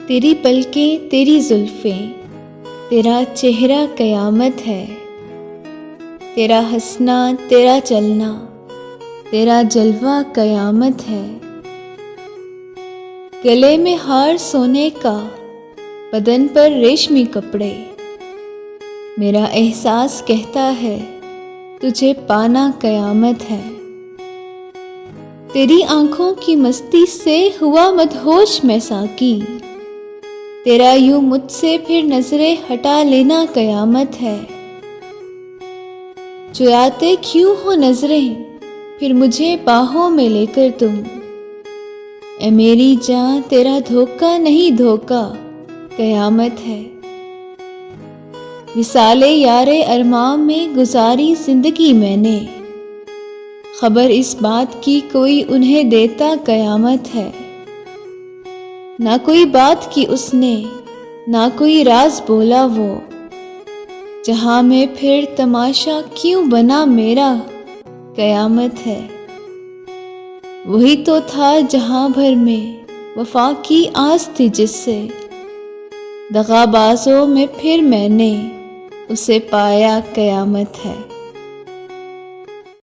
तेरी पलकें तेरी जुल्फ़ें, तेरा चेहरा क़यामत है। तेरा हंसना तेरा चलना, तेरा जलवा क़यामत है। गले में हार सोने का, बदन पर रेशमी कपड़े, मेरा एहसास कहता है तुझे पाना क़यामत है। तेरी आँखों की मस्ती से हुआ मदहोश मैं साकी, तेरा यूं मुझसे फिर नजरें हटा लेना क़यामत है। चुराते क्यों हो नजरें फिर मुझे बाहों में लेकर तुम, ए मेरी जान तेरा धोखा नहीं धोखा क़यामत है। विसाले यारे अरमान में गुजारी जिंदगी मैंने, खबर इस बात की कोई उन्हें देता क़यामत है। ना कोई बात की उसने, ना कोई राज बोला वो, जहां में फिर तमाशा क्यों बना मेरा क़यामत है। वही तो था जहां भर में वफा की आस थी जिससे, दगाबाजों में फिर मैंने उसे पाया क़यामत है।